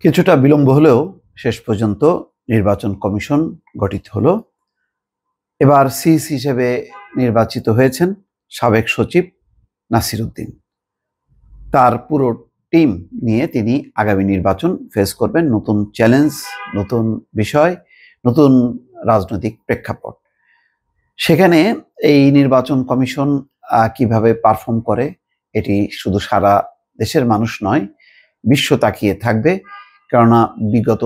কিছুটা বিলম্ব হলেও শেষ পর্যন্ত নির্বাচন কমিশন গঠিত হলো। এবার সিইসি হিসেবে নির্বাচিত হয়েছেন সাবেক সচিব নাসির উদ্দিন। তার পুরো টিম নিয়ে তিনি আগামী নির্বাচন ফেস করবেন। নতুন চ্যালেঞ্জ, নতুন বিষয়, নতুন রাজনৈতিক প্রেক্ষাপট। সেখানে এই নির্বাচন কমিশন কিভাবে পারফর্ম করে, এটি শুধু সারা দেশের মানুষ নয়, বিশ্ব তাকিয়ে থাকবে। কেননা বিগত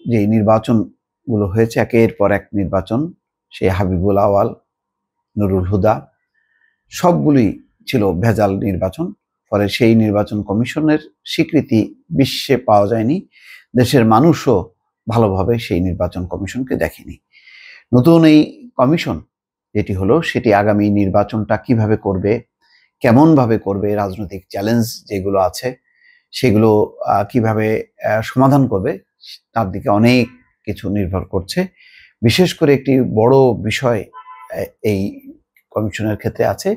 যে নির্বাচনগুলো হয়েছে, একের পর এক নির্বাচন, সেই হাবিবুল আওয়াল, নুরুল হুদা, সবগুলোই ছিল ভেজাল নির্বাচন। ফলে সেই নির্বাচন কমিশনের স্বীকৃতি বিশ্বে পাওয়া যায়নি। দেশের মানুষও ভালোভাবে সেই নির্বাচন কমিশনকে দেখেনি। নতুন এই কমিশন যেটি হলো, সেটি আগামী নির্বাচনটা কিভাবে করবে, কেমনভাবে করবে, রাজনৈতিক চ্যালেঞ্জ যেগুলো আছে সেগুলো কিভাবে সমাধান করবে, তার দিকে অনেক কিছু নির্ভর করছে। বিশেষ করে একটি বড় বিষয় এই কমিশনের ক্ষেত্রে আছে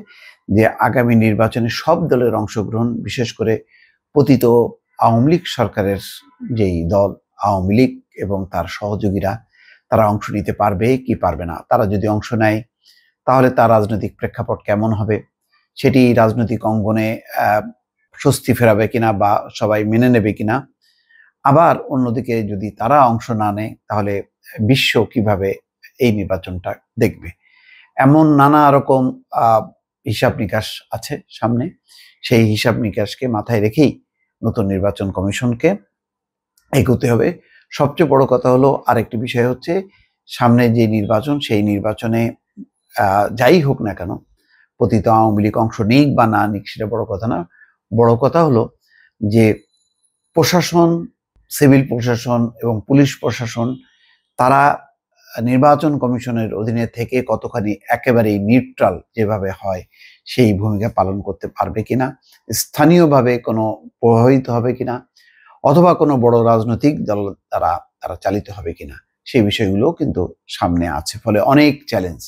যে আগামী নির্বাচনে সব দলের অংশগ্রহণ, বিশেষ করে পতিত আওয়ামী লীগ সরকারের যেই দল আওয়ামী লীগ এবং তার সহযোগীরা, তারা অংশ নিতে পারবে কি পারবে না। তারা যদি অংশ নেয় তাহলে তার রাজনৈতিক প্রেক্ষাপট কেমন হবে, সেটি রাজনৈতিক অঙ্গনে স্বস্তি ফেরাবে কিনা বা সবাই মেনে নেবে কিনা। আবার অন্যদিকে যদি তারা অংশ না নেয় তাহলে বিশ্ব কিভাবে এই নির্বাচনটা দেখবে। এমন নানা রকম হিসাব নিকাশ আছে সামনে। সেই হিসাব নিকাশকে মাথায় রেখেই নতুন নির্বাচন কমিশনকে এগোতে হবে। সবচেয়ে বড় কথা হলো, আরেকটি বিষয় হচ্ছে, সামনে যে নির্বাচন, সেই নির্বাচনে যাই হোক না কেন, পতিত আওয়ামী লীগ অংশ নিক বা না নিক সেটা বড় কথা না। বড় কথা হলো যে প্রশাসন, সিভিল প্রশাসন এবং পুলিশ প্রশাসন, তারা নির্বাচন কমিশনের অধীনে থেকে কতখানি একেবারেই নিউট্রাল যেভাবে হয় সেই ভূমিকা পালন করতে পারবে কিনা, স্থানীয়ভাবে কোনো প্রভাবিত হবে কিনা, অথবা কোনো বড় রাজনৈতিক দল তারা চালিত হবে কিনা, সেই বিষয়গুলো কিন্তু সামনে আছে। ফলে অনেক চ্যালেঞ্জ।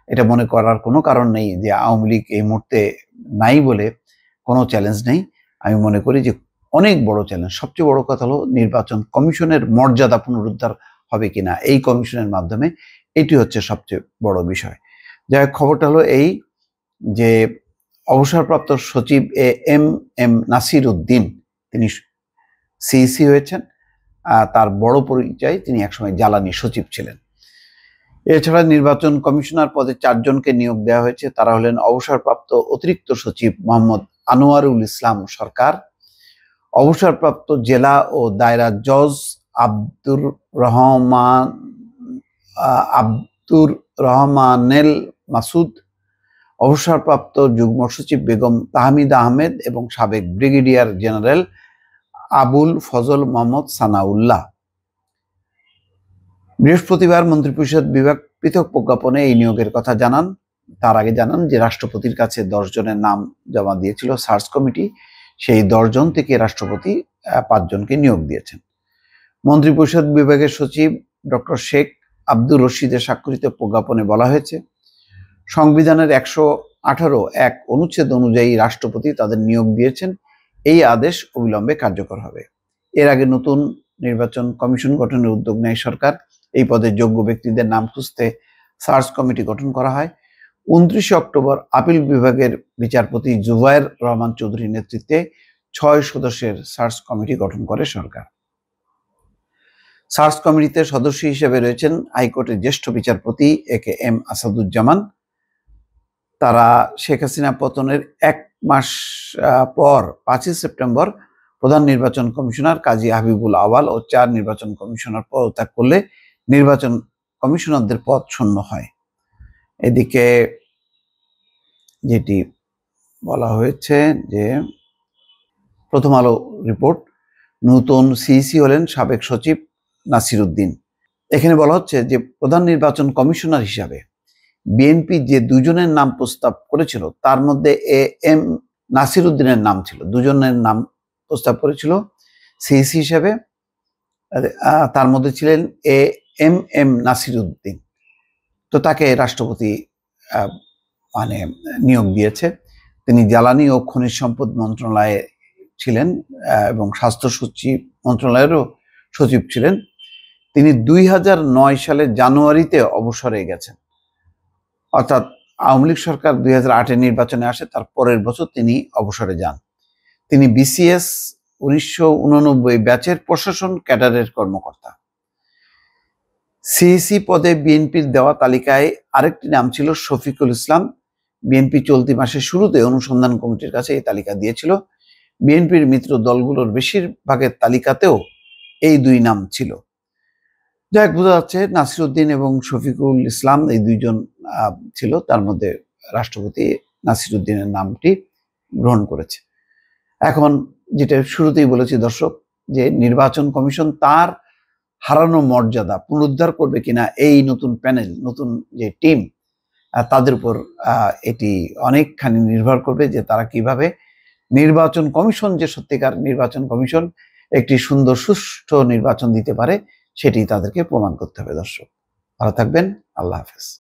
এটা মনে করার কোনো কারণ নেই যে আওয়ামী লীগ এই মুহূর্তে নাই বলে কোনো চ্যালেঞ্জ নেই। আমি মনে করি যে অনেক বড় চ্যালেঞ্জ। সবচেয়ে বড় কথা হলো নির্বাচন কমিশনের মর্যাদা পুনরুদ্ধার হবে কিনা এই কমিশনের মাধ্যমে, এটি হচ্ছে সবচেয়ে বড় বিষয়। যাই হোক, খবরটা হলো এই যে অবসরপ্রাপ্ত সচিব এম এম নাসির উদ্দিন, তিনি সিইসি হয়েছেন। তার বড় পরিচয়, তিনি একসময় জ্বালানি সচিব ছিলেন। এছাড়া নির্বাচন কমিশনার পদে 4 জনকে নিয়োগ দেওয়া হয়েছে। তারা হলেন অবসরপ্রাপ্ত অতিরিক্ত সচিব মোহাম্মদ আনোয়ারুল ইসলাম সরকার, অবসরপ্রাপ্ত জেলা ও দায়রা জজ আব্দুর রহমানেল মাসুদ, অবসরপ্রাপ্ত যুগ্ম সচিব বেগম তাহমিদা আহমেদ এবং সাবেক ব্রিগেডিয়ার জেনারেল আবুল ফজল মোহাম্মদ সানাউল্লাহ। বৃহস্পতিবার মন্ত্রিপরিষদ বিভাগ পৃথক প্রজ্ঞাপনে এই নিয়োগের কথা জানান। তার আগে জানান যে রাষ্ট্রপতির কাছে 10 জনের নাম জমা দিয়েছিল সার্চ কমিটি। সেই 10 জন থেকে রাষ্ট্রপতি 5 জনকে নিয়োগ দিয়েছেন। মন্ত্রিপরিষদ বিভাগের সচিব ডক্টর শেখ আব্দুর রশিদের স্বাক্ষরিত প্রজ্ঞাপনে বলা হয়েছে, সংবিধানের 118(1) অনুচ্ছেদ অনুযায়ী রাষ্ট্রপতি তাদের নিয়োগ দিয়েছেন। এই আদেশ অবিলম্বে কার্যকর হবে। এর আগে নতুন নির্বাচন কমিশন গঠনের উদ্যোগ নেয় সরকার। এই পদে যোগ্য ব্যক্তিদের নাম খুঁজতে সার্চ কমিটি গঠন করা হয়। 29 অক্টোবর আপিল বিভাগের বিচারপতি জুবায়ের রহমান চৌধুরীর নেতৃত্বে 6 সদস্যের সার্চ কমিটি গঠন করে সরকার। সার্চ কমিটিতে সদস্য হিসেবে রয়েছেন হাইকোর্টের জ্যেষ্ঠ বিচারপতি এ.কে.এম. আসাদুজ্জামান। তারা শেখ হাসিনা পতনের 1 মাস পর 5 সেপ্টেম্বর প্রধান নির্বাচন কমিশনার কাজী হাবিবুল আওয়াল ও 4 নির্বাচন কমিশনার পদত্যাগ করলে নির্বাচন কমিশনারদের পদ শূন্য হয়। এদিকে যেটি বলা হয়েছে যে প্রথম আলো রিপোর্ট, নতুন সিইসি হলেন সাবেক সচিব নাসির উদ্দিন। এখানে বলা হচ্ছে যে প্রধান নির্বাচন কমিশনার হিসাবে বিএনপি যে 2 জনের নাম প্রস্তাব করেছিল, তার মধ্যে এম নাসির উদ্দিনের নাম ছিল। 2 জনের নাম প্রস্তাব করেছিল সিইসি হিসাবে। তার মধ্যে ছিলেন এম নাসির উদ্দিন। তো তাকে রাষ্ট্রপতি নিয়োগ দিয়েছে। তিনি জ্বালানি ও খনিজ সম্পদ মন্ত্রণালয়ে ছিলেন এবং স্বাস্থ্য সচিব মন্ত্রণালয়েরও সচিব ছিলেন। তিনি 2009 সালের জানুয়ারিতে অবসরে গেছেন, অর্থাৎ আওয়ামী লীগ সরকার 2008-এর নির্বাচনে আসে, তার পরের বছর তিনি অবসরে যান। তিনি বিসিএস 1989 ব্যাচের প্রশাসন ক্যাডারের কর্মকর্তা। সিইসি পদে বিএনপির দেওয়া তালিকায় আরেকটি নাম ছিল শফিকুল ইসলাম। বিএনপি চলতি মাসের শুরুতে অনুসন্ধান কমিটির কাছে এই তালিকা দিয়েছিল। বিএনপির মিত্র দলগুলোর বেশিরভাগের তালিকাতেও এই দুই নাম ছিল। যাই হোক, বোঝা যাচ্ছে নাসির উদ্দিন এবং শফিকুল ইসলাম এই দুইজন ছিল, তার মধ্যে রাষ্ট্রপতি নাসির উদ্দিনের নামটি গ্রহণ করেছে। এখন যেটা শুরুতেই বলেছি দর্শক, যে নির্বাচন কমিশন তার হারানো মর্যাদা পুনরুদ্ধার করবে কিনা এই নতুন প্যানেল, নতুন যে টিম, তাদের উপর এটি অনেকখানি নির্ভর করবে যে তারা কিভাবে নির্বাচন কমিশন, যে সত্যিকার নির্বাচন কমিশন একটি সুন্দর সুষ্ঠু নির্বাচন দিতে পারে, সেটি তাদেরকে প্রমাণ করতে হবে। দর্শক ভালো থাকবেন, আল্লাহ হাফেজ।